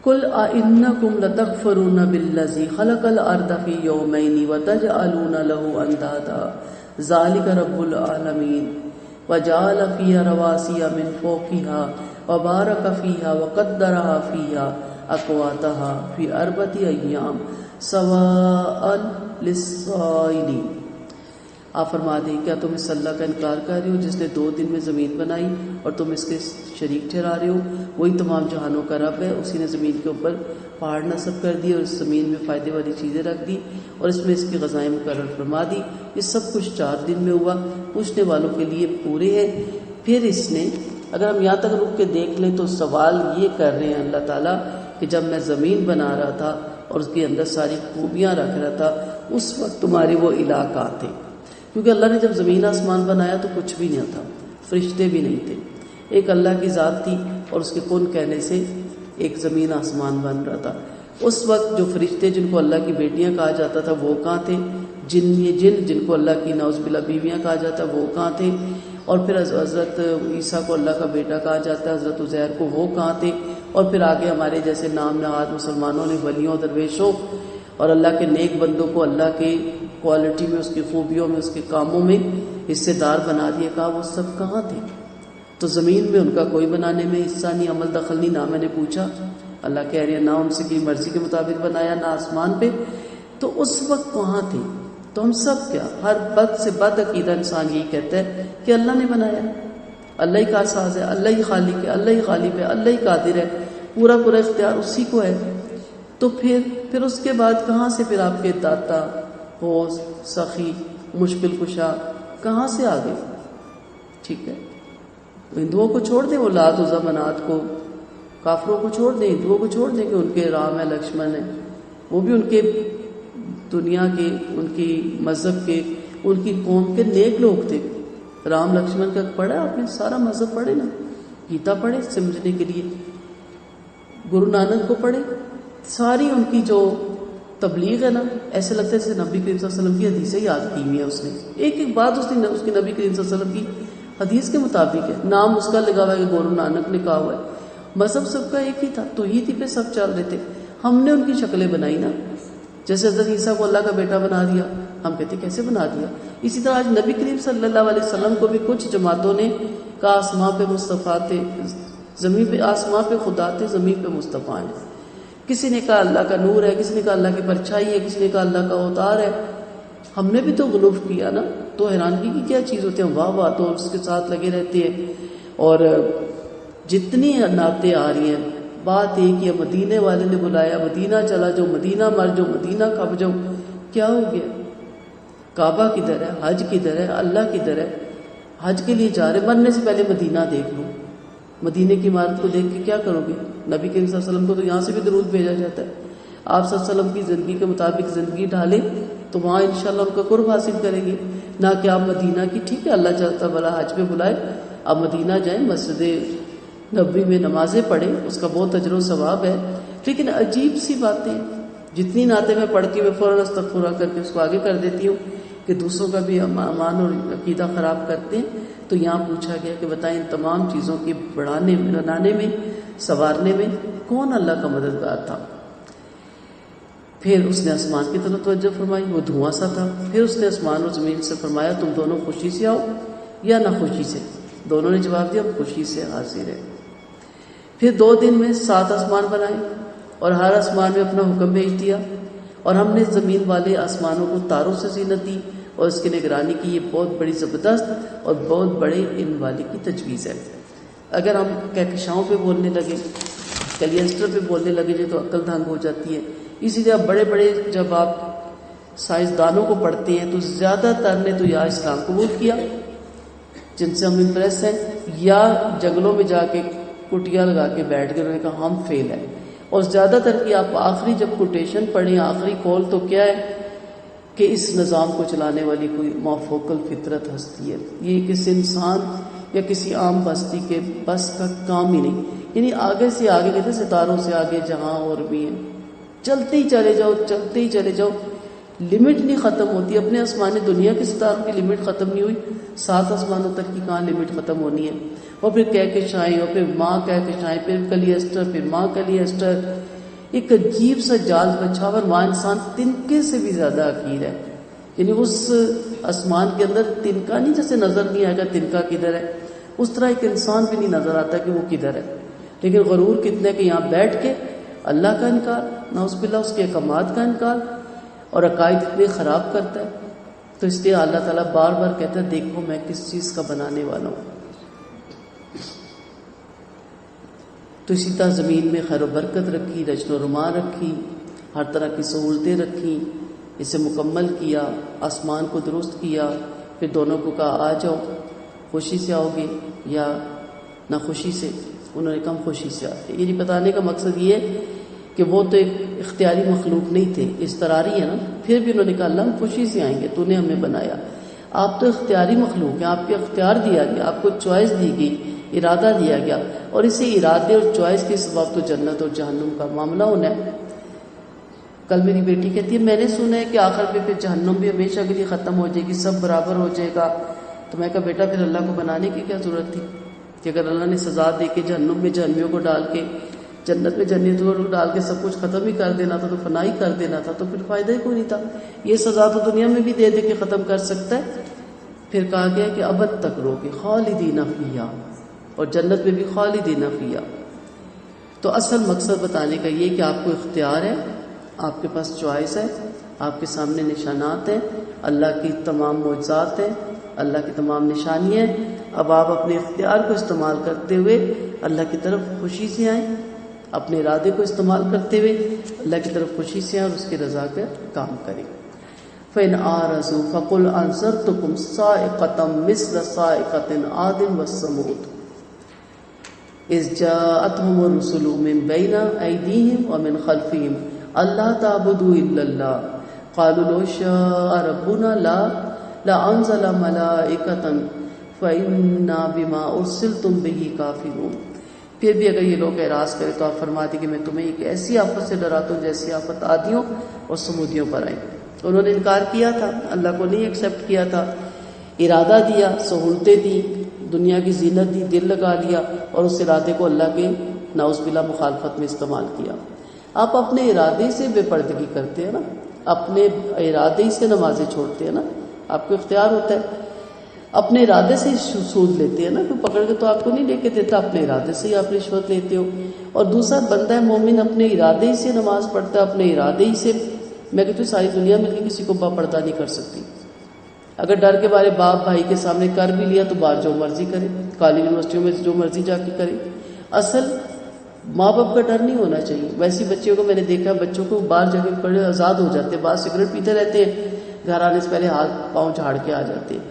قل أئنكم لتكفرون بالذي خلق الأرض في يومين وتجعلون له أندادا ذلك رب العالمين وجعل فيها رواسي من فوقها وبارك فيها وقدرها فيها أقواتها في 4 أيام سواء للسائلين. آپ فرما دیں کیا تم اس اللہ کا انکار کر رہے ہو جس نے 2 دن میں زمین بنائی اور تم اس کے شریک ٹھہرا رہے ہو؟ وہی تمام جہانوں کا رب ہے، اسی نے زمین کے اوپر پہاڑ نصب کر دیے اور اس زمین میں فائدے والی چیزیں رکھ دی اور اس میں اس کی غذائیں مقرر فرما دی. یہ سب کچھ 4 دن میں ہوا، پوچھنے والوں کے لیے پورے ہیں. پھر اس نے اگر ہم یہاں تک رک کے دیکھ لیں تو سوال یہ کر رہے ہیں اللہ تعالیٰ کہ جب میں زمین بنا رہا تھا اور اس کے اندر ساری خوبیاں رکھ رہا تھا اس وقت تمہارے وہ علاقہ تھے، کیونکہ اللہ نے جب زمین آسمان بنایا تو کچھ بھی نہیں تھا، فرشتے بھی نہیں تھے، ایک اللہ کی ذات تھی اور اس کے کن کہنے سے ایک زمین آسمان بن رہا تھا. اس وقت جو فرشتے جن کو اللہ کی بیٹیاں کہا جاتا تھا وہ کہاں تھے؟ جن جن کو اللہ کی نعوذ باللہ بیویاں کہا جاتا وہ کہاں تھے؟ اور پھر حضرت عیسیٰ کو اللہ کا بیٹا کہا جاتا ہے، حضرت عزیر کو وہ کہاں تھے؟ اور پھر آگے ہمارے جیسے نام نہاد مسلمانوں نے ولیوں درویشوں اور اللہ کے نیک بندوں کو اللہ کے کوالٹی میں، اس کی خوبیوں میں، اس کے کاموں میں حصے دار بنا دیا. کہا وہ سب کہاں تھے؟ تو زمین میں ان کا کوئی بنانے میں حصہ نہیں، عمل دخل نہیں. نہ میں نے پوچھا، اللہ کہہ رہے ہیں نہ ان سے کی مرضی کے مطابق بنایا، نہ آسمان پہ. تو اس وقت کہاں تھے؟ تو ہم سب کیا، ہر بد سے بد عقیدہ انسان یہی کہتا ہے کہ اللہ نے بنایا، اللہ ہی کارساز ہے، اللہ ہی خالق ہے، اللہ ہی غالب ہے، اللہ ہی قادر ہے، پورا پورا اختیار اسی کو ہے. تو پھر اس کے بعد کہاں سے پھر آپ کے داتا، ہوس، سخی، مشکل کشا کہاں سے آ گئے؟ ٹھیک ہے، ہندوؤں کو چھوڑ دیں، وہ لات عزا منات کو، کافروں کو چھوڑ دیں، ہندوؤں کو چھوڑ دیں کہ ان کے رام ہے، لکشمن ہے، وہ بھی ان کے دنیا کے، ان کی مذہب کے، ان کی قوم کے نیک لوگ تھے. رام لکشمن کا پڑھا آپ نے؟ سارا مذہب پڑھے نا، گیتا پڑھے سمجھنے کے لیے، گرو نانک کو پڑھے، ساری ان کی جو تبلیغ ہے نا، ایسے لگتا ہے جیسے نبی کریم صلی اللہ علیہ وسلم کی حدیثیں یاد کی ہوئی ہیں. اس نے ایک ایک بات اس نے اس کی نبی کریم صلی اللہ علیہ وسلم کی حدیث کے مطابق ہے. نام اس کا لگا ہوا ہے کہ گورو نانک نے کہا ہوا ہے. مذہب سب کا ایک ہی تھا، توحید ہی پہ سب چل رہے تھے. ہم نے ان کی شکلیں بنائی نا، جیسے حضرت عیسیٰ کو اللہ کا بیٹا بنا دیا، ہم کہتے کیسے بنا دیا. اسی طرح آج نبی کریم صلی اللہ علیہ وسلم کو بھی کچھ جماعتوں نے کہا آسماں پہ مصطفیٰ تھے، زمین پہ، آسماں پہ خدا تھے، زمین پہ مصطفیٰ ہیں. کسی نے کہا اللہ کا نور ہے، کسی نے کہا اللہ کی پرچھائی ہے، کسی نے کہا اللہ کا اوتار ہے. ہم نے بھی تو غلوف کیا نا، تو حیرانگی کی کیا چیز ہوتی ہے؟ واہ واہ تو اس کے ساتھ لگے رہتے ہیں. اور جتنی نعتیں آ رہی ہیں، بات ایک ہی ہے، مدینے والے نے بلایا، مدینہ چلا جاؤ، مدینہ مر جاؤ، مدینہ کھپ جاؤ. کیا ہو گیا؟ کعبہ کدھر ہے؟ حج کدھر ہے؟ اللہ کدھر ہے؟ حج کے لیے جا رہے، مرنے سے پہلے مدینہ دیکھ لو. مدینے کی عمارت کو دیکھ کے کیا کرو گے؟ نبی کریم صلی اللہ علیہ وسلم کو تو یہاں سے بھی درود بھیجا جاتا ہے. آپ صلی اللہ علیہ وسلم کی زندگی کے مطابق زندگی ڈھالیں تو وہاں انشاءاللہ ان کا قرب حاصل کریں گے. نہ کہ آپ مدینہ کی، ٹھیک ہے اللہ چاہتا بلا حج پہ بلائے، آپ مدینہ جائیں، مسجد نبوی میں نمازیں پڑھیں، اس کا بہت اجر و ثواب ہے. لیکن عجیب سی باتیں، جتنی نعتیں میں پڑھتی ہوں میں فوراً استغفار کر کے اس کو آگے کر دیتی ہوں کہ دوسروں کا بھی ایمان اور عقیدہ خراب کرتے ہیں. تو یہاں پوچھا گیا کہ بتائیں ان تمام چیزوں کے بڑھانے میں، بنانے میں، سنوارنے میں کون اللہ کا مددگار تھا؟ پھر اس نے آسمان کی طرف توجہ فرمائی، وہ دھواں سا تھا. پھر اس نے آسمان اور زمین سے فرمایا تم دونوں خوشی سے آؤ یا نہ خوشی سے؟ دونوں نے جواب دیا ہم خوشی سے حاضر ہیں. پھر 2 دن میں 7 آسمان بنائے اور ہر آسمان میں اپنا حکم بھیج دیا. اور ہم نے زمین والے آسمانوں کو تاروں سے زینت دی اور اس کی نگرانی کی. یہ بہت بڑی زبردست اور بہت بڑے علم والی کی تجویز ہے. اگر ہم کہکشاؤں پہ بولنے لگے، کلیسٹر پہ بولنے لگے جو تو عقل دھنگ ہو جاتی ہے. اسی لیے بڑے بڑے جب آپ سائنسدانوں کو پڑھتے ہیں تو زیادہ تر نے تو یا اسلام قبول کیا جن سے ہم امپریس ہیں، یا جنگلوں میں جا کے کٹیاں لگا کے بیٹھ گئے، انہوں نے کہا ہم فیل ہیں. اور زیادہ تر کی آپ آخری جب کوٹیشن پڑھیں، آخری کال تو کیا ہے کہ اس نظام کو چلانے والی کوئی مافوق الفطرت ہستی ہے. یہ کسی انسان یا کسی عام بستی کے بس کا کام ہی نہیں. یعنی آگے سے آگے کہتے ہیں ستاروں سے آگے جہاں اور بھی ہیں، چلتے ہی چلے جاؤ، چلتے ہی چلے جاؤ، لمٹ نہیں ختم ہوتی. اپنے آسمانی دنیا کے ستاروں کی لمٹ ختم نہیں ہوئی، 7 آسمانوں تک کی کہاں لمٹ ختم ہونی ہے. اور پھر کہکشائیں، اور پھر ماں کہکشائیں، پھر کلیسٹر، پھر ماں کلیسٹر، ایک عجیب سا جال بچھا ہوا، وہاں انسان تنکے سے بھی زیادہ حقیر ہے، یعنی اس آسمان کے اندر تنکا نہیں، جیسے نظر نہیں آئے گا تنکا کدھر ہے، اس طرح ایک انسان بھی نہیں نظر آتا کہ وہ کدھر ہے. لیکن غرور کتنے کہ یہاں بیٹھ کے اللہ کا انکار، نعوذ باللہ اس کے احکامات کا انکار، اور عقائد اتنے خراب کرتا ہے. تو اس لیے اللہ تعالیٰ بار بار کہتا ہے دیکھو میں کس چیز کا بنانے والا ہوں. تو اسی طرح زمین میں خیر و برکت رکھی، رچن و رما رکھی، ہر طرح کی سہولتیں رکھی، اسے مکمل کیا، آسمان کو درست کیا. پھر دونوں کو کہا آ جاؤ، خوشی سے آؤ گے یا نہ خوشی سے. انہوں نے کہا ہم خوشی سے آتے. یہ نہیں بتانے کا مقصد یہ ہے کہ وہ تو ایک اختیاری مخلوق نہیں تھے، اضطراری ہے نا. پھر بھی انہوں نے کہا اللہ ہم خوشی سے آئیں گے، تو نے ہمیں بنایا. آپ تو اختیاری مخلوق ہیں، آپ کو اختیار دیا گیا، آپ کو چوائس دی گئی، ارادہ دیا گیا، اور اسی ارادے اور چوائس کے سبب تو جنت اور جہنم کا معاملہ ہونا ہے. کل میری بیٹی کہتی ہے میں نے سنا ہے کہ آخر میں پھر جہنم بھی ہمیشہ کے لیے ختم ہو جائے گی، سب برابر ہو جائے گا. تو میں کہا بیٹا پھر اللہ کو بنانے کی کیا ضرورت تھی کہ اگر اللہ نے سزا دے کے جہنم میں جہنمیوں کو ڈال کے جنت میں جنتوں کو ڈال کے سب کچھ ختم ہی کر دینا تھا، تو فنا ہی کر دینا تھا، تو پھر فائدہ ہی کوئی نہیں تھا. یہ سزا تو دنیا میں بھی دے دے کے ختم کر سکتا ہے. پھر کہا گیا کہ ابد تک رہو گے خالدین فیہا، اور جنت میں بھی خالدین فیہا. تو اصل مقصد بتانے کا یہ کہ آپ کو اختیار ہے، آپ کے پاس چوائس ہے، آپ کے سامنے نشانات ہیں، اللہ کی تمام معجزات ہیں، اللہ کی تمام نشانیاں ہیں. اب آپ اپنے اختیار کو استعمال کرتے ہوئے اللہ کی طرف خوشی سے آئیں، اپنے ارادے کو استعمال کرتے ہوئے اللہ کی طرف خوشی سے آئیں اور اس کی رضا کا کام کریں. فَإِنْ أَعْرَضُوا فَقُلْ أَنذَرْتُكُمْ صَاعِقَةً مِثْلَ صَاعِقَةِ عَادٍ وَثَمُودَ إِذْ جَاءَتْهُمُ الرُّسُلُ مِنْ بَيْنِ أَيْدِيهِمْ وَمِنْ خَلْفِهِمْ أَلَّا تَعْبُدُوا إِلَّا اللَّهَ قَالُوا لَوْ شَاءَ رَبُّنَا لَأَنزَلَ مَلَائِكَةً فَإِنَّا بِمَا أُرْسِلْتُمْ بِهِ كَافِرُونَ. پھر بھی اگر یہ لوگ اعراض کرے تو آپ فرما دیں کہ میں تمہیں ایک ایسی آفت سے ڈراتا ہوں جیسی آفت عادیوں اور سمودیوں پر آئی. انہوں نے انکار کیا تھا، اللہ کو نہیں ایکسیپٹ کیا تھا، ارادہ دیا، سہولتیں دی، دنیا کی زینت دی، دل لگا لیا، اور اس ارادے کو اللہ کے نعوذ باللہ مخالفت میں استعمال کیا. آپ اپنے ارادے سے بے پردگی کرتے ہیں نا، اپنے ارادے سے نمازیں چھوڑتے ہیں نا، آپ کو اختیار ہوتا ہے. اپنے ارادے سے سود لیتے ہیں نا، کوئی پکڑ کے تو آپ کو نہیں لے کے دیتا، اپنے ارادے سے ہی آپ رشوت لیتے ہو. اور دوسرا بندہ ہے مومن اپنے ارادے ہی سے نماز پڑھتا ہے، اپنے ارادے ہی سے. میں کہتی ہوں ساری دنیا مل کے کسی کو پردہ نہیں کر سکتی. اگر ڈر کے بارے باپ بھائی کے سامنے کر بھی لیا تو باہر جو مرضی کرے، کالج یونیورسٹیوں میں جو مرضی جا کے کرے. اصل ماں باپ کا ڈر نہیں ہونا چاہیے. ویسے بچوں کو میں نے دیکھا، بچوں کو باہر جا کے بڑے آزاد ہو جاتے ہیں، بعض سگریٹ پیتے رہتے ہیں، گھر آنے سے پہلے ہاتھ پاؤں جھاڑ کے آ جاتے ہیں.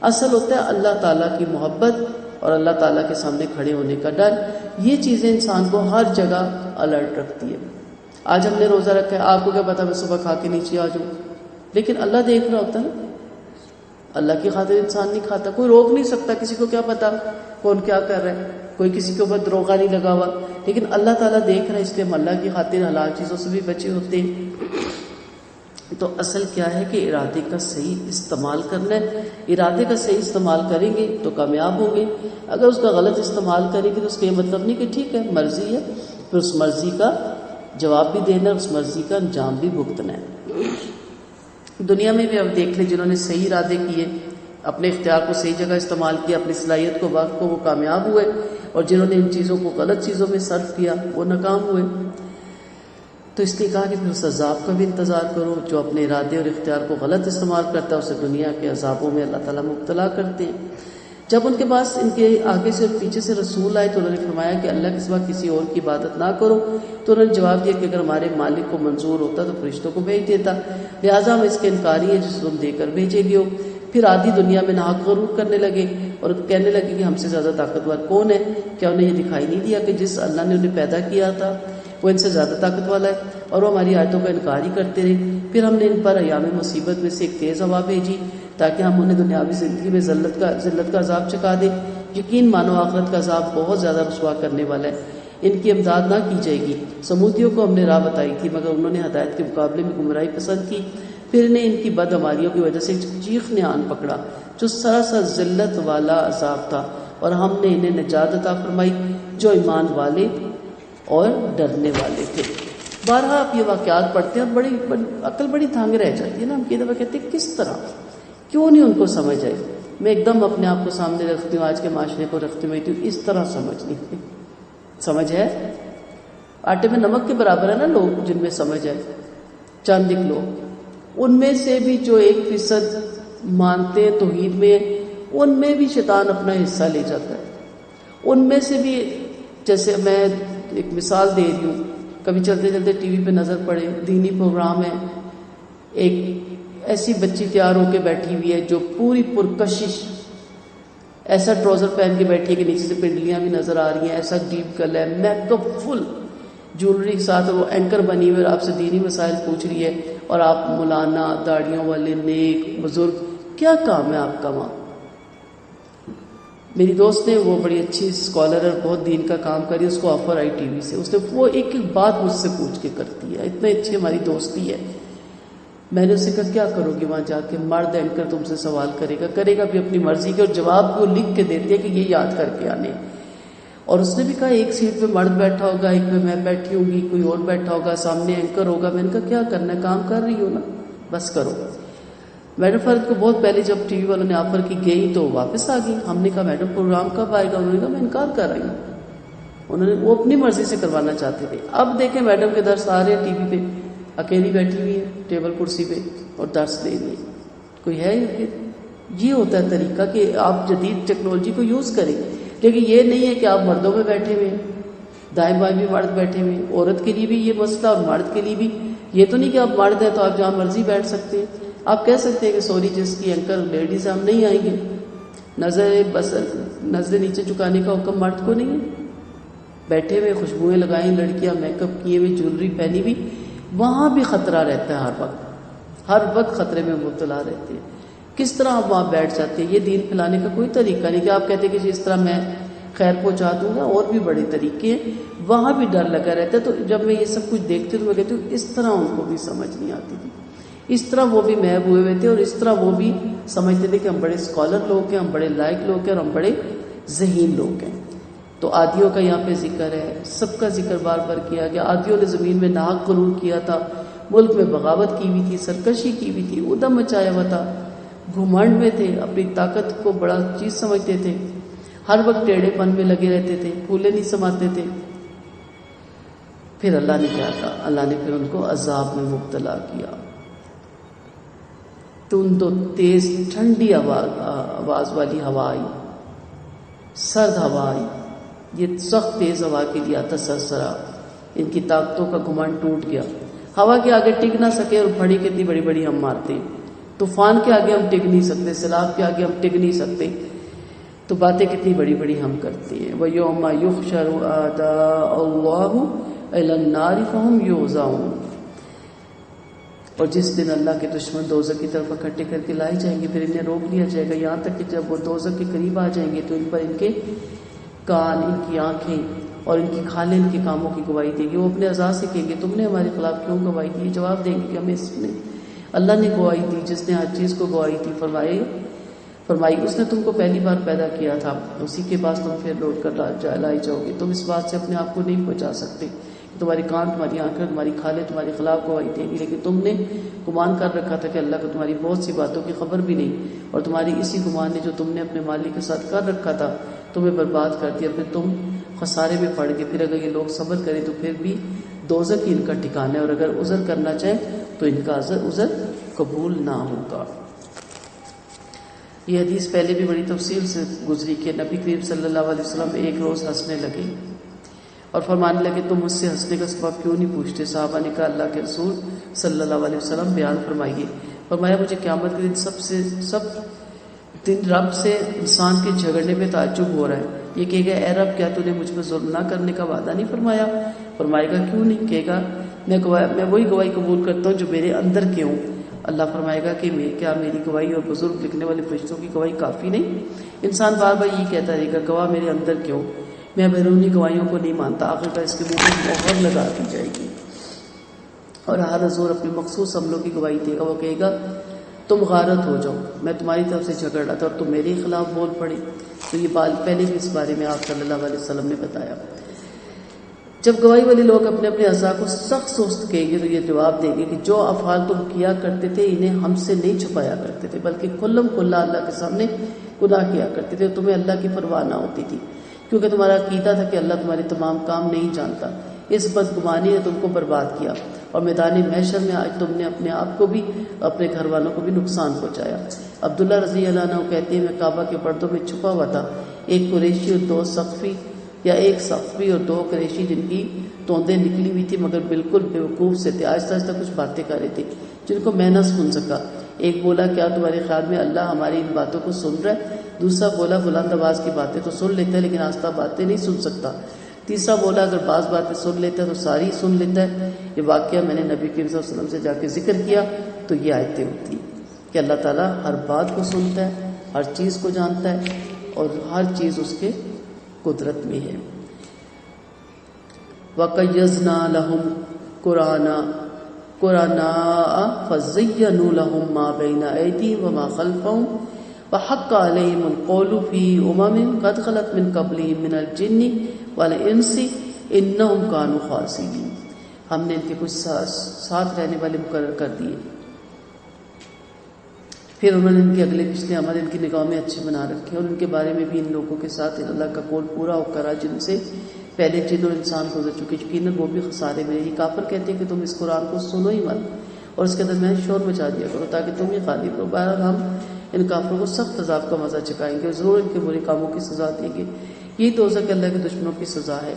اصل ہوتا ہے اللہ تعالیٰ کی محبت اور اللہ تعالیٰ کے سامنے کھڑے ہونے کا ڈر. یہ چیزیں انسان کو ہر جگہ الرٹ رکھتی ہے. آج ہم نے روزہ رکھا ہے، آپ کو کیا پتا میں صبح کھا کے نیچے آ جاؤں، لیکن اللہ دیکھ رہا ہوتا ہے نا. اللہ کی خاطر انسان نہیں کھاتا، کوئی روک نہیں سکتا، کسی کو کیا پتا کون کیا کر رہا ہے، کوئی کسی کے اوپر دروغہ نہیں لگا ہوا، لیکن اللہ تعالیٰ دیکھ رہا ہے، اس لیے ہم اللہ کی خاطر حلال چیزوں سے بھی بچے ہوتے ہیں. تو اصل کیا ہے کہ ارادے کا صحیح استعمال کرنا ہے. ارادے کا صحیح استعمال کریں گے تو کامیاب ہوں گے. اگر اس کا غلط استعمال کریں گے تو اس کا یہ مطلب نہیں کہ ٹھیک ہے مرضی ہے، پھر اس مرضی کا جواب بھی دینا ہے، اس مرضی کا انجام بھی بھگتنا ہے. دنیا میں بھی اب دیکھ لیں جنہوں نے صحیح ارادے کیے، اپنے اختیار کو صحیح جگہ استعمال کیا، اپنی صلاحیت کو وقت کو، وہ کامیاب ہوئے، اور جنہوں نے ان چیزوں کو غلط چیزوں میں صرف کیا وہ ناکام ہوئے. تو اس لیے کہا کہ پھر اس عذاب کا بھی انتظار کرو. جو اپنے ارادے اور اختیار کو غلط استعمال کرتا ہے اسے دنیا کے عذابوں میں اللہ تعالیٰ مبتلا کرتے ہیں. جب ان کے پاس ان کے آگے سے اور پیچھے سے رسول آئے تو انہوں نے فرمایا کہ اللہ کے سوا کسی اور کی عبادت نہ کرو. تو انہوں نے جواب دیا کہ اگر ہمارے مالک کو منظور ہوتا تو فرشتوں کو بھیج دیتا، لہٰذا ہم اس کے انکاری ہیں جسے تم دے کر بھیجے گے ہو. پھر آدھی دنیا میں ناحق غرور کرنے لگے اور کہنے لگے کہ ہم سے زیادہ طاقتور کون ہے؟ کیا انہیں یہ دکھائی نہیں دیا کہ جس اللہ نے انہیں پیدا کیا تھا وہ ان سے زیادہ طاقت والا ہے؟ اور وہ ہماری آیتوں کا انکار ہی کرتے رہے. پھر ہم نے ان پر ایام مصیبت میں سے ایک تیز ہوا بھیجی تاکہ ہم انہیں دنیاوی زندگی میں ذلت کا عذاب چکا دیں. یقین مانو آخرت کا عذاب بہت زیادہ رسوا کرنے والا ہے. ان کی امداد نہ کی جائے گی. سمودیوں کو ہم نے راہ بتائی تھی مگر انہوں نے ہدایت کے مقابلے میں گمراہی پسند کی. پھر انہیں ان کی بدعمالیوں کی وجہ سے چیخ نے آن پکڑا جو سراسر ذلت والا عذاب تھا، اور ہم نے انہیں نجات عطا فرمائی جو ایمان والے اور ڈرنے والے تھے. بارہا آپ یہ واقعات پڑھتے ہیں اور بڑی عقل بڑی تھانگ رہ جاتی ہے نا. ہم کئی دفعہ کہتے ہیں کس طرح, کیوں نہیں ان کو سمجھ آئی. میں ایک دم اپنے آپ کو سامنے رکھتی ہوں, آج کے معاشرے کو رکھتی ہوں, اس طرح سمجھنی سمجھ ہے. آٹے میں نمک کے برابر ہے نا لوگ جن میں سمجھ ہے. چاند ایک لوگ, ان میں سے بھی جو 1% مانتے ہیں توحید میں, ان میں بھی شیطان اپنا حصہ لے جاتا ہے. ان میں سے بھی, جیسے میں ایک مثال دے رہی ہوں, کبھی چلتے چلتے ٹی وی پہ نظر پڑے, دینی پروگرام ہے, ایک ایسی بچی تیار ہو کے بیٹھی ہوئی ہے جو پوری پرکشش, ایسا ٹراؤزر پہن کے بیٹھی ہے کہ نیچے سے پنڈلیاں بھی نظر آ رہی ہیں, ایسا ڈیپ گل ہے, میک اپ فل, جیولری کے ساتھ, وہ اینکر بنی ہوئی اور آپ سے دینی مسائل پوچھ رہی ہے, اور آپ مولانا, داڑھیوں والے, نیک بزرگ, کیا کام ہے آپ کا وہاں. میری دوست نے, وہ بڑی اچھی اسکالر اور بہت دین کا کام کری, اس کو آفر آئی ٹی وی سے, اس نے وہ ایک ایک بات مجھ سے پوچھ کے کرتی ہے, اتنے اچھی ہماری دوستی ہے. میں نے اس سے کہا کیا کرو گی وہاں جا کے, مرد اینکر تم سے سوال کرے گا بھی اپنی مرضی کے, اور جواب بھی وہ لکھ کے دیتے ہیں کہ یہ یاد کر کے آنے. اور اس نے بھی کہا ایک سیٹ پہ مرد بیٹھا ہوگا, ایک پہ میں بیٹھی ہوں گی, کوئی اور بیٹھا ہوگا, سامنے اینکر ہوگا. میں نے کہا کیا کرنا ہے, کام کر رہی ہو نا, بس کرو. میڈم فرد کو بہت پہلے جب ٹی وی والوں نے آفر کی گئی تو واپس آ گئی. ہم نے کہا میڈم پروگرام کب آئے گا, انہوں نے کہا میں انکار کر رہی ہوں. وہ اپنی مرضی سے کروانا چاہتے تھے. اب دیکھیں میڈم کے درس آ رہے ہیں ٹی وی پہ, اکیلی بیٹھی ہوئی ہے ٹیبل کرسی پہ اور درس دے رہی ہے. کوئی ہے یہ ہوتا ہے طریقہ کہ آپ جدید ٹیکنالوجی کو یوز کریں, لیکن یہ نہیں ہے کہ آپ مردوں میں بیٹھے ہوئے ہیں, دائیں بائیں بھی مرد بیٹھے ہوئے ہیں. عورت کے لیے بھی یہ مسئلہ اور مرد کے لیے بھی. یہ تو نہیں کہ آپ مرد ہیں تو آپ جہاں مرضی بیٹھ سکتے ہیں. آپ کہہ سکتے ہیں کہ سوری جس کی اینکر لیڈیز ہم نہیں آئیں گے, نظر نیچے چکانے کا حکم مرد کو نہیں ہے. بیٹھے ہوئے, خوشبوئیں لگائیں لڑکیاں, میک اپ کیے ہوئے, جیولری پہنی ہوئی, وہاں بھی خطرہ رہتا ہے, ہر وقت خطرے میں مبتلا رہتے ہیں. کس طرح آپ وہاں بیٹھ جاتے ہیں. یہ دین پھیلانے کا کوئی طریقہ نہیں کہ آپ کہتے ہیں کہ جس طرح میں خیر پہنچا دوں گا, اور بھی بڑے طریقے ہیں. وہاں بھی ڈر لگا رہتا ہے. تو جب میں یہ سب کچھ دیکھتی ہوں تو میں کہتی ہوں اس طرح ان کو بھی سمجھ نہیں آتی تھی, اس طرح وہ بھی محب ہوئے ہوئے تھے, اور اس طرح وہ بھی سمجھتے تھے کہ ہم بڑے اسکالر لوگ ہیں, ہم بڑے لائق لوگ ہیں, اور ہم بڑے ذہین لوگ ہیں. تو عادیوں کا یہاں پہ ذکر ہے, سب کا ذکر بار بار کیا گیا. عادیوں نے زمین میں ناحق غرور کیا تھا, ملک میں بغاوت کی ہوئی تھی, سرکشی کی ہوئی تھی, ادم مچایا ہوا تھا, گھمنڈ میں تھے, اپنی طاقت کو بڑا چیز سمجھتے تھے, ہر وقت ٹیڑھے پن میں لگے رہتے تھے, پھولے نہیں سماتے تھے. پھر اللہ نے کیا کہا, اللہ نے پھر ان کو عذاب میں مبتلا کیا. تند و تیز ٹھنڈی آواز والی ہوا آئی, سرد ہوا آئی. یہ سخت تیز ہوا کے لیے آتا سرسرا. ان کی طاقتوں کا گھمنڈ ٹوٹ گیا. ہوا کے آگے ٹک نہ سکے, اور پھڑی کتنی بڑی بڑی ہم مارتے ہیں. طوفان کے آگے ہم ٹک نہیں سکتے, سیلاب کے آگے ہم ٹک نہیں سکتے, تو باتیں کتنی بڑی بڑی ہم کرتے ہیں. وَيَوْمَ يُحْشَرُ أَعْدَاءُ اللَّهِ إِلَى النَّارِ فَهُمْ يُوزَعُونَ. اور جس دن اللہ کے دشمن دوزخ کی طرف اکٹھے کر کے لائے جائیں گے, پھر انہیں روک لیا جائے گا, یہاں تک کہ جب وہ دوزخ کے قریب آ جائیں گے تو ان پر ان کے کان, ان کی آنکھیں اور ان کی کھالیں ان کے کاموں کی گواہی دیں گے. وہ اپنے اعضاء سے کہیں گے تم نے ہمارے خلاف کیوں گواہی دی. جواب دیں گے کہ ہمیں اس نے, اللہ نے گواہی دی جس نے ہر چیز کو گواہی دی. فرمائی اس نے تم کو پہلی بار پیدا کیا تھا, اسی کے پاس تم پھر لوٹ کر لائے جاؤ گے. تم اس بات سے اپنے آپ کو نہیں بچا سکتے. تمہاری کان, تمہاری آنکھیں, تمہاری کھالیں تمہارے خلاف گواہی دیں گی, لیکن تم نے گمان کر رکھا تھا کہ اللہ کو تمہاری بہت سی باتوں کی خبر بھی نہیں, اور تمہاری اسی گمان نے جو تم نے اپنے مالک کے ساتھ کر رکھا تھا تمہیں برباد کر دیا. پھر تم خسارے میں پڑ گئے. پھر اگر یہ لوگ صبر کریں تو پھر بھی دوزخ ہی ان کا ٹھکانہ ہے, اور اگر عذر کرنا چاہیں تو ان کا عذر قبول نہ ہوگا. یہ حدیث پہلے بھی بڑی تفصیل سے گزری کہ نبی کریم صلی اللہ علیہ وسلم ایک روز ہنسنے لگے اور فرمانے لگے تم مجھ سے ہنسنے کا سبب کیوں نہیں پوچھتے. صحابہ نے کہا اللہ کے رسول صلی اللہ علیہ وسلم بیان فرمائیے. فرمایا مجھے قیامت کے دن سب دن رب سے انسان کے جھگڑنے پہ تعجب ہو رہا ہے. یہ کہے گا اے رب کیا تو نے مجھ پہ ظلم نہ کرنے کا وعدہ نہیں فرمایا. فرمائے گا کیوں نہیں. کہے گا میں وہی گواہی قبول کرتا ہوں جو میرے اندر کے ہوں. اللہ فرمائے گا کہ کیا میری گواہی اور بزرگ لکھنے والے فرشتوں کی گواہی کافی نہیں. انسان بار بار یہ کہتا رہے گا گواہ میرے اندر کیوں, میں بیرونی گواہیوں کو نہیں مانتا. آخر کار اس کے منہ میں مہر لگا دی جائے گی, اور ہر حضور اپنے مخصوص عملوں کی گواہی دے گا. وہ کہے گا تم غارت ہو جاؤ, میں تمہاری طرف سے جھگڑ رہا تھا اور تم میرے خلاف بول پڑے. تو یہ پہلے بھی اس بارے میں آپ صلی اللہ علیہ وسلم نے بتایا. جب گواہی والے لوگ اپنے اپنے اعضاء کو سخت سست کہیں گے تو یہ جواب دیں گے کہ جو افعال تم کیا کرتے تھے انہیں ہم سے نہیں چھپایا کرتے تھے، بلکہ کھلم کھلا اللہ کے سامنے گناہ کیا کرتے تھے، تمہیں اللہ کی پرواہ نہ ہوتی تھی، کیونکہ تمہارا عقیدہ تھا کہ اللہ تمہارے تمام کام نہیں جانتا۔ اس بدگمانی نے تم کو برباد کیا، اور میدان محشر میں آج تم نے اپنے آپ کو بھی اپنے گھر والوں کو بھی نقصان پہنچایا۔ عبداللہ رضی اللہ عنہ کہتے ہیں میں کعبہ کے پردوں میں چھپا ہوا تھا، ایک قریشی اور دو سقفی یا ایک سقفی اور دو قریشی جن کی توندیں نکلی ہوئی تھی مگر بالکل بیوقوف سے تھے، آہستہ آہستہ کچھ باتیں کر رہے تھے جن کو میں نہ سن سکا۔ ایک بولا کیا تمہارے خیال میں اللہ ہماری ان باتوں کو سن رہا ہے؟ دوسرا بولا بلند آواز کی باتیں تو سن لیتا ہے لیکن آہستہ باتیں نہیں سن سکتا۔ تیسرا بولا اگر بعض باتیں سن لیتا ہے تو ساری سن لیتا ہے۔ یہ واقعہ میں نے نبی کریم صلی اللہ علیہ وسلم سے جا کے ذکر کیا تو یہ آیتیں ہوتی کہ اللہ تعالیٰ ہر بات کو سنتا ہے، ہر چیز کو جانتا ہے اور ہر چیز اس کے قدرت میں ہے۔ وَقَيَّضْنَا لَهُمْ قُرَنَاءَ فَزَيَّنُوا لَهُم مَّا بَيْنَ أَيْدِيهِمْ وَمَا خَلْفَهُمْ وَحَقَّ عَلَيْهِمُ الْقَوْلُ فِي أُمَمٍ قَدْ خَلَتْ مِن قَبْلِهِم مِّنَ الْجِنِّ وَالْإِنسِ إِنَّهُمْ كَانُوا خَاسِرِينَ۔ ہم نے ان کے کچھ ساتھ رہنے والے مقرر کر دیے، پھر انہوں نے ان کے اگلے پچھلے عمل ان کی نگاہوں میں اچھے بنا رکھے، اور ان کے بارے میں بھی ان لوگوں کے ساتھ اللہ کا قول پورا ہو کرا جن سے پہلے جن اور انسان گزر چکے، یقیناً وہ بھی خسارے میں۔ یہ کافر کہتے ہیں کہ تم اس قرآن کو سنو ہی مت اور اس کے درمیان شور مچا دیا کرو تاکہ تم ہی غالب ہو۔ بہرحال ہم ان کافروں کو سخت عذاب کا مزہ چکائیں گے، ضرور ان کے برے کاموں کی سزا دیں گے۔ یہی دوزخ اللہ کے دشمنوں کی سزا ہے،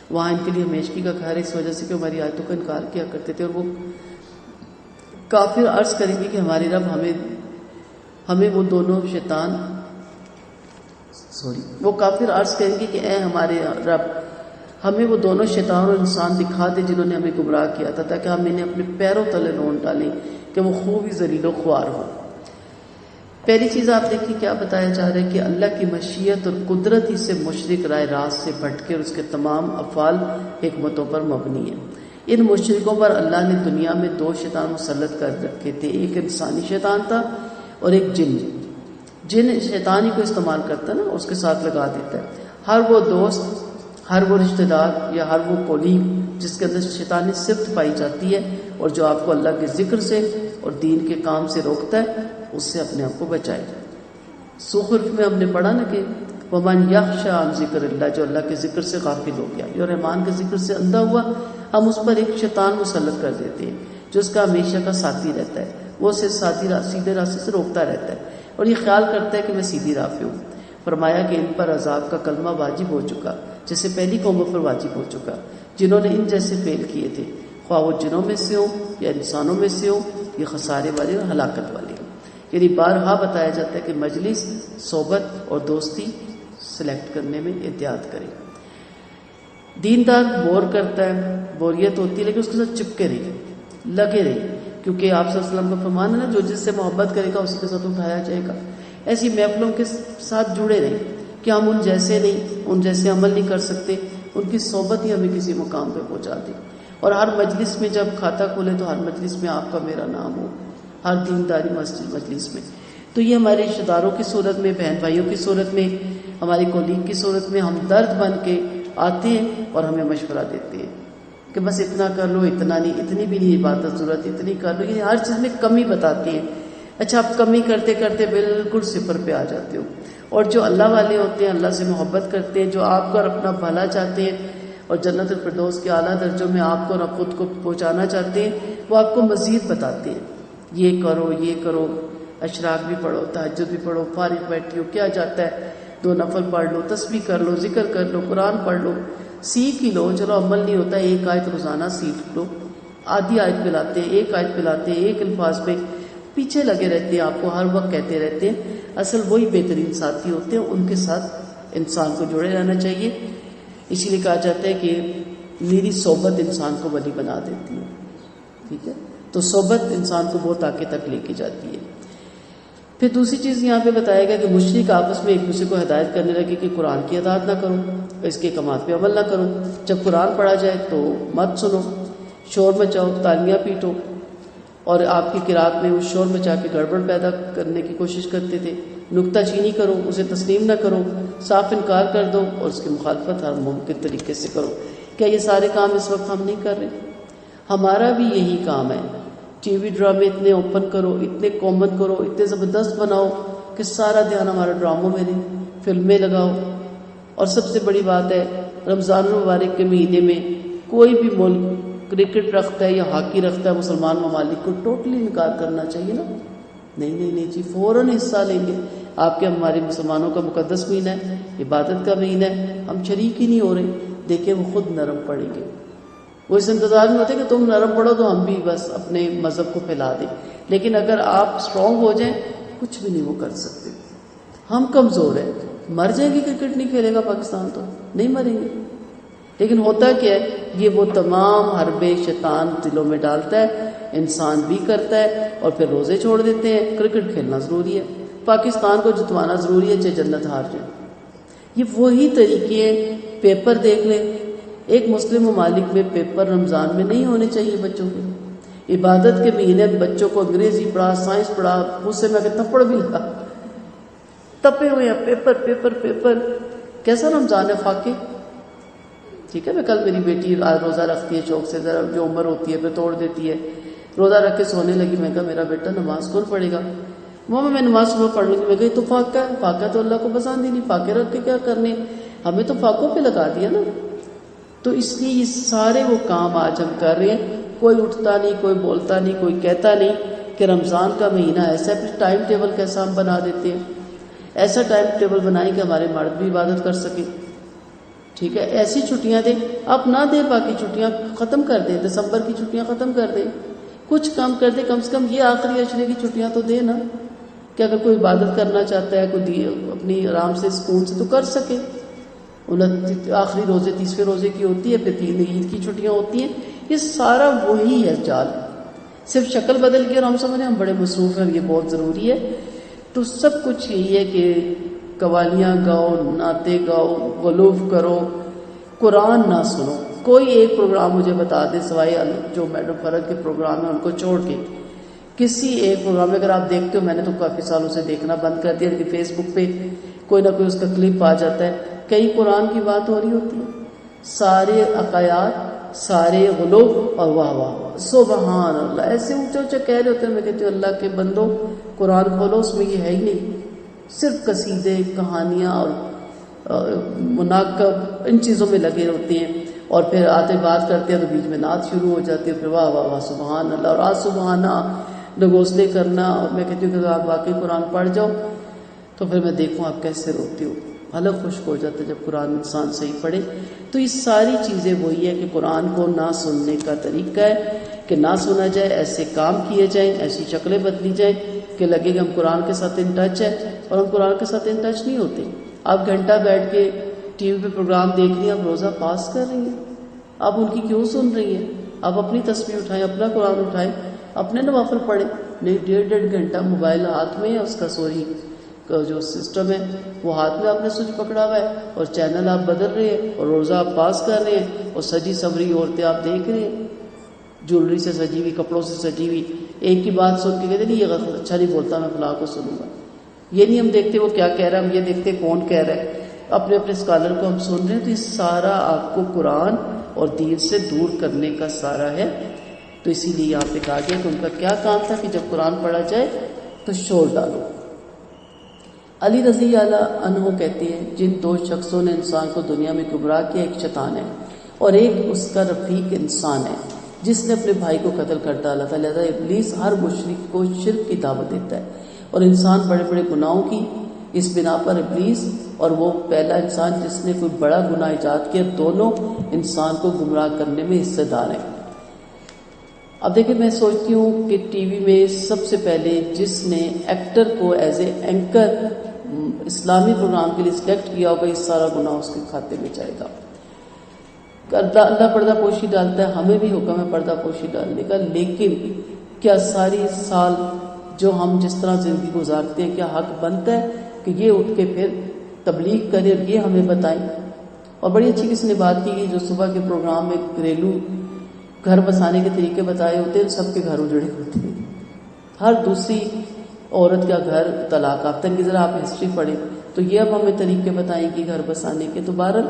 وہاں ان کے لیے ہمیشگی کا گھر ہے، اس وجہ سے کہ ہماری آیتوں کا انکار کیا کرتے تھے۔ اور وہ کافر عرض کریں گے کہ ہماری رب ہمیں وہ دونوں شیطان وہ کافر عرض کریں گے کہ اے ہمارے رب ہمیں وہ دونوں شیطان اور انسان دکھا دے جنہوں نے ہمیں گمراہ کیا تھا، تاکہ ہم انہیں اپنے پیروں تلے رون ڈالیں کہ وہ خوب ہی ذلیل و خوار ہوں۔ پہلی چیز آپ دیکھیں کیا بتایا جا رہا ہے کہ اللہ کی مشیت اور قدرت ہی سے مشرک رائے راست سے بھٹکے اور اس کے تمام افعال حکمتوں پر مبنی ہیں۔ ان مشرکوں پر اللہ نے دنیا میں دو شیطان مسلط کر رکھے تھے، ایک انسانی شیطان تھا اور ایک جن شیطان ہی کو استعمال کرتا ہے نا اس کے ساتھ لگا دیتا ہے۔ ہر وہ دوست، ہر وہ رشتہ دار یا ہر وہ کولیگ جس کے اندر شیطانی صفت پائی جاتی ہے اور جو آپ کو اللہ کے ذکر سے اور دین کے کام سے روکتا ہے، اس سے اپنے آپ کو بچائے۔ زخرف میں ہم نے پڑھا نا کہ وَمَنْ يَخْشَىٰ عَنْ ذِكْرِ اللَّهِ، جو اللہ کے ذکر سے غافل ہو گیا، جو رحمان کے ذکر سے اندھا ہوا، ہم اس پر ایک شیطان مسلط کر دیتے ہیں جو اس کا ہمیشہ کا ساتھی رہتا ہے، وہ اسے سیدھے راستے سے روکتا رہتا ہے اور یہ خیال کرتا ہے کہ میں سیدھی راہ پہ ہوں۔ فرمایا کہ ان پر عذاب کا کلمہ واجب ہو چکا جیسے پہلی قوموں پر واجب ہو چکا جنہوں نے ان جیسے فعل کیے تھے، خواہ وہ جنوں میں سے ہوں یا انسانوں میں سے ہوں، یہ خسارے والے اور ہلاکت والے ہیں۔ یعنی بارہا بتایا جاتا ہے کہ مجلس، صحبت اور دوستی سلیکٹ کرنے میں احتیاط کریں۔ دیندار بور کرتا ہے، بوریت ہوتی ہے، لیکن اس کے ساتھ چپکے رہیے، لگے رہیے، کیونکہ آپ صلی اللہ علیہ وسلم کا فرمان ہے نا جو جس سے محبت کرے گا اسی کے ساتھ اٹھایا جائے گا۔ ایسی محفلوں کے ساتھ جڑے رہیں کہ ہم ان جیسے نہیں، ان جیسے عمل نہیں کر سکتے، ان کی صحبت ہی ہمیں کسی مقام پہ پہنچا دے۔ اور ہر مجلس میں جب کھاتہ کھولے تو ہر مجلس میں آپ کا میرا نام ہو، ہر دینداری مجلس میں۔ تو یہ ہمارے رشتہ داروں کی صورت میں، بہن بھائیوں کی صورت میں، ہماری کولیگ کی صورت میں ہم درد بن کے آتے ہیں اور ہمیں مشورہ دیتے ہیں کہ بس اتنا کر لو، اتنا نہیں، اتنی بھی نہیں عبادت ضرورت، اتنی کر لو، یہ ہر چیز میں کمی بتاتے ہیں۔ اچھا آپ کمی کرتے کرتے بالکل صفر پہ آ جاتے ہو۔ اور جو اللہ والے ہوتے ہیں، اللہ سے محبت کرتے ہیں، جو آپ کو اور اپنا بھلا چاہتے ہیں اور جنت الفردوس کے اعلیٰ درجوں میں آپ کو اور خود کو پہنچانا چاہتے ہیں، وہ آپ کو مزید بتاتے ہیں، یہ کرو، یہ کرو، اشراق بھی پڑھو، تہجد بھی پڑھو، فارغ بیٹھی ہو کیا جاتا ہے، 2 نفل پڑھ لو، تسبیح کر لو، ذکر کر لو، قرآن پڑھ لو، سیکھ ہی لو۔ چلو عمل نہیں ہوتا، ایک آیت روزانہ سیکھ لو، آدھی آیت پہ لاتے ہیں، ایک آیت پہ لاتے ہیں، ایک الفاظ پہ پیچھے لگے رہتے ہیں، آپ کو ہر وقت کہتے رہتے ہیں۔ اصل وہی بہترین ساتھی ہوتے ہیں، ان کے ساتھ انسان کو جڑے رہنا چاہیے۔ اسی لیے کہا جاتا ہے کہ میری صحبت انسان کو ولی بنا دیتی ہے، ٹھیک ہے؟ تو صحبت انسان کو بہت آگے تک لے کے جاتی ہے۔ پھر دوسری چیز یہاں پہ بتایا گیا کہ مشرک آپس میں ایک دوسرے کو ہدایت کرنے لگے کہ قرآن کی اطاعت نہ کرو، اس کے احکامات پہ عمل نہ کرو، جب قرآن پڑھا جائے تو مت سنو، شور مچاؤ، تالیاں پیٹو، اور آپ کی قرات میں اس شور مچا کے گڑبڑ پیدا کرنے کی کوشش کرتے تھے۔ نکتہ چینی کرو، اسے تسلیم نہ کرو، صاف انکار کر دو اور اس کی مخالفت ہر ممکن طریقے سے کرو۔ کیا یہ سارے کام اس وقت ہم نہیں کر رہے؟ ہمارا بھی یہی کام ہے، ٹی وی ڈرامے اتنے اوپن کرو، اتنے کامن کرو، اتنے زبردست بناؤ کہ سارا دھیان ہمارا ڈراموں میں نہیں، فلمیں لگاؤ. اور سب سے بڑی بات ہے رمضان المبارک کے مہینے میں کوئی بھی ملک کرکٹ رکھتا ہے یا ہاکی رکھتا ہے مسلمان ممالک کو ٹوٹلی انکار کرنا چاہیے نا. نہیں جی، فوراً حصہ لیں گے. آپ کے ہمارے مسلمانوں کا مقدس مہینہ ہے، عبادت کا مہینہ ہے، ہم شریک ہی نہیں ہو رہے. دیکھیں وہ خود نرم پڑیں گے، وہ اس انتظار میں ہوتے کہ تم نرم پڑو تو ہم بھی بس اپنے مذہب کو پھیلا دیں. لیکن اگر آپ اسٹرانگ ہو جائیں کچھ بھی نہیں وہ کر سکتے. ہم کمزور ہیں، مر جائیں گے کرکٹ نہیں کھیلے گا پاکستان تو نہیں مریں گے. لیکن ہوتا کیا ہے، یہ وہ تمام حربے شیطان دلوں میں ڈالتا ہے، انسان بھی کرتا ہے اور پھر روزے چھوڑ دیتے ہیں. کرکٹ کھیلنا ضروری ہے، پاکستان کو جتوانا ضروری ہے، چاہے جنت ہار جائے. یہ وہی طریقے ہیں. پیپر دیکھ لیں، ایک مسلم ممالک میں پیپر رمضان میں نہیں ہونے چاہیے بچوں کے. عبادت کے مہینے بچوں کو انگریزی پڑھا، سائنس پڑھا، غصے میں تھپڑ بھی لگا، تپے ہوئے ہیں پیپر پیپر پیپر. کیسا رمضان ہے فاقے. ٹھیک ہے، میں کل میری بیٹی روزہ رکھتی ہے شوق سے، ذرا جو عمر ہوتی ہے پھر توڑ دیتی ہے. روزہ رکھ کے سونے لگی، میں کہا میرا بیٹا نماز کون پڑھے گا؟ ماما میں نماز صبح پڑھ لوں گی. میں کہی تو فاقہ ہے، فاقہ تو اللہ کو پسند ہی نہیں، فاقے رکھ کے کیا کرنے، ہمیں تو فاقوں پہ لگا دیا نا. تو اس لیے یہ سارے وہ کام آج ہم کر رہے ہیں. کوئی اٹھتا نہیں، کوئی بولتا نہیں، کوئی کہتا نہیں کہ رمضان کا مہینہ ایسا ہے. پھر ٹائم ٹیبل کیسا ہم بنا دیتے ہیں، ایسا ٹائم ٹیبل بنائیں کہ ہمارے مرد بھی عبادت کر سکیں. ٹھیک ہے، ایسی چھٹیاں دیں. آپ نہ دیں، باقی چھٹیاں ختم کر دیں، دسمبر کی چھٹیاں ختم کر دیں، کچھ کم کر دیں. کم سے کم یہ آخری عشرے کی چھٹیاں تو دیں نا، کہ اگر کوئی عبادت کرنا چاہتا ہے، کوئی اپنی آرام سے سکون سے تو کر سکے. آخری روزے 30ویں روزے کی ہوتی ہے، پھر 3 عید کی چھٹیاں ہوتی ہیں. یہ سارا وہی ہے جال، صرف شکل بدل گئی اور ہم سمجھیں ہم بڑے مصروف ہیں، یہ بہت ضروری ہے. تو سب کچھ یہی ہے کہ قوالیاں گاؤ، نعتیں گاؤ، غلوف کرو، قرآن نہ سنو. کوئی ایک پروگرام مجھے بتا دے سوائے جو میڈم فرق کے پروگرام ہیں ان کو چھوڑ کے، کسی ایک پروگرام میں اگر آپ دیکھتے ہو، میں نے تو کافی سالوں سے دیکھنا بند کر دیا کہ فیس بک پہ کوئی نہ کوئی اس کا کلپ آ جاتا ہے، کئی قرآن کی بات ہو رہی ہوتی ہے، سارے عقایات، سارے غلوف اور واہ واہ واہ سبحان اللہ ایسے اونچے اونچے کہہ رہے ہوتے ہیں. میں کہتی ہوں اللہ کے بندو قرآن کھولو، اس میں یہ ہے ہی نہیں، صرف قصیدے، کہانیاں اور مناقب ان چیزوں میں لگے ہوتے ہیں. اور پھر آتے بات کرتے ہیں تو بیچ میں نعت شروع ہو جاتی ہے، پھر واہ واہ واہ سبحان اللہ اور آج سبحانہ نگوسلے کرنا. اور میں کہتی ہوں کہ آپ واقعی قرآن پڑھ جاؤ تو پھر میں دیکھوں آپ کیسے روتی ہو. حلق خشک ہو جاتا ہے جب قرآن انسان صحیح پڑھے. تو یہ ساری چیزیں وہی ہے کہ قرآن کو نہ سننے کا طریقہ ہے کہ نہ سنا جائے، ایسے کام کیے جائیں، ایسی شکلیں بدلی جائیں کہ لگے کہ ہم قرآن کے ساتھ ان ٹچ ہے، اور ہم قرآن کے ساتھ ان ٹچ نہیں ہوتے. آپ گھنٹہ بیٹھ کے ٹی وی پہ پروگرام دیکھ رہی ہیں، آپ روزہ پاس کر رہی ہیں، آپ ان کی کیوں سن رہی ہیں؟ آپ اپنی تسبیح اٹھائیں، اپنا قرآن اٹھائیں، اپنے نوافل پڑھیں. نہیں، 1.5 گھنٹہ موبائل ہاتھ میں ہے، اس کا جو سسٹم ہے وہ ہاتھ میں آپ نے سوئچ پکڑا ہوا ہے، اور چینل آپ بدل رہے ہیں، اور روزہ آپ پاس کر رہے ہیں، اور سجی سوری عورتیں آپ دیکھ رہے ہیں، جولری سے سجی ہوئی، کپڑوں سے سجی ہوئی. ایک کی بات سن کے کہتے نہیں یہ اچھا نہیں بولتا، میں فلاں کو سنوں گا. یہ نہیں ہم دیکھتے وہ کیا کہہ رہا ہے، ہم یہ دیکھتے کون کہہ رہا ہے. اپنے اپنے اسکالر کو ہم سن رہے ہیں. تو یہ سارا آپ کو قرآن اور دین سے دور کرنے کا سارا ہے. تو اسی لیے یہاں پہ کہا گیا کہ ان کا کیا کام تھا کہ جب قرآن پڑھا جائے تو شور ڈالو. علی رضی اللہ عنہ کہتے ہیں جن 2 شخصوں نے انسان کو دنیا میں گمراہ کیا، ایک شیطان ہے اور ایک اس کا رفیق انسان ہے جس نے اپنے بھائی کو قتل کر ڈالا تھا. لہذا ابلیس ہر مشرک کو شرک کی دعوت دیتا ہے اور انسان بڑے بڑے گناہوں کی. اس بنا پر ابلیس اور وہ پہلا انسان جس نے کوئی بڑا گناہ ایجاد کیا، دونوں انسان کو گمراہ کرنے میں حصے دار ہیں. اب دیکھیں، میں سوچتی ہوں کہ ٹی وی میں سب سے پہلے جس نے ایکٹر کو ایز اے اینکر اسلامی پروگرام کے لیے سلیکٹ کیا ہوگا، اس سارا گناہ اس کے کھاتے میں جائے گا. اللہ پردہ پوشی ڈالتا ہے، ہمیں بھی حکم ہے پردہ پوشی ڈالنے کا. لیکن کیا ساری سال جو ہم جس طرح زندگی گزارتے ہیں، کیا حق بنتا ہے کہ یہ اٹھ کے پھر تبلیغ کرے اور یہ ہمیں بتائیں؟ اور بڑی اچھی کسی نے بات کی کہ جو صبح کے پروگرام میں گھریلو گھر بسانے کے طریقے بتائے ہوتے ہیں، سب کے گھر اجڑے ہوتے ہیں. ہر دوسری عورت کا گھر طلاق یافتہ کی ذرا آپ ہسٹری پڑھیں تو یہ اب ہمیں طریقے بتائیں گی گھر بسانے کے. تو بہرحال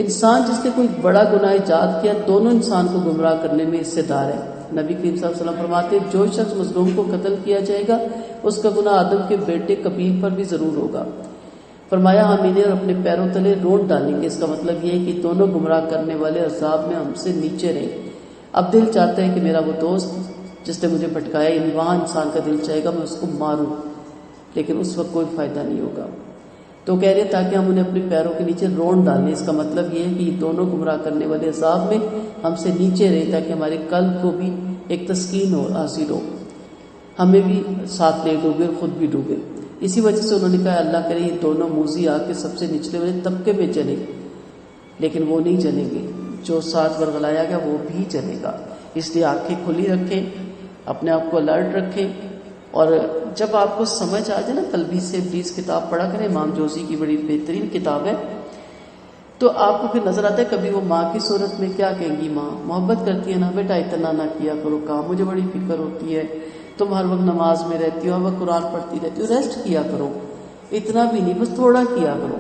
انسان جس نے کوئی بڑا گناہ ایجاد کیا دونوں انسان کو گمراہ کرنے میں حصے دار ہے۔ نبی کریم صلی اللہ علیہ وسلم فرماتے ہیں جو شخص مظلوم کو قتل کیا جائے گا اس کا گناہ آدم کے بیٹے قبیل پر بھی ضرور ہوگا۔ فرمایا ہم انہیں اور اپنے پیروں تلے روٹ ڈالیں گے۔ اس کا مطلب یہ ہے کہ دونوں گمراہ کرنے والے عذاب میں ہم سے نیچے رہیں۔ اب دل چاہتا ہے کہ میرا وہ دوست جس نے مجھے بھٹکایا، یعنی وہاں انسان کا دل چاہے گا میں اس کو ماروں، لیکن اس وقت کوئی فائدہ نہیں ہوگا۔ تو کہہ رہے تاکہ ہم انہیں اپنے پیروں کے نیچے رون ڈالیں۔ اس کا مطلب یہ ہے کہ یہ دونوں گمراہ کرنے والے عذاب میں ہم سے نیچے رہے تاکہ ہمارے قلب کو بھی ایک تسکین ہو، حاصل ہو، ہمیں بھی ساتھ لے ڈوبے اور خود بھی ڈوبے۔ اسی وجہ سے انہوں نے کہا اللہ کرے یہ دونوں موذی آ کے سب سے نچلے والے طبقے میں چلے، لیکن وہ نہیں چلیں گے، جو ساتھ ورغلایا گیا وہ بھی چلے گا۔ اس لیے آنکھیں کھلی رکھیں، اپنے آپ کو الرٹ رکھیں، اور جب آپ کو سمجھ آ جائے نا تلبیس سے ابلیس کتاب پڑھا کریں، امام جوزی کی بڑی بہترین کتاب ہے، تو آپ کو پھر نظر آتا ہے کبھی وہ ماں کی صورت میں کیا کہیں گی، ماں محبت کرتی ہے نا، بیٹا اتنا نہ کیا کرو کام، مجھے بڑی فکر ہوتی ہے، تم ہر وقت نماز میں رہتی ہو، ہر وقت قرآن پڑھتی رہتی ہو، ریسٹ کیا کرو، اتنا بھی نہیں بس تھوڑا کیا کرو۔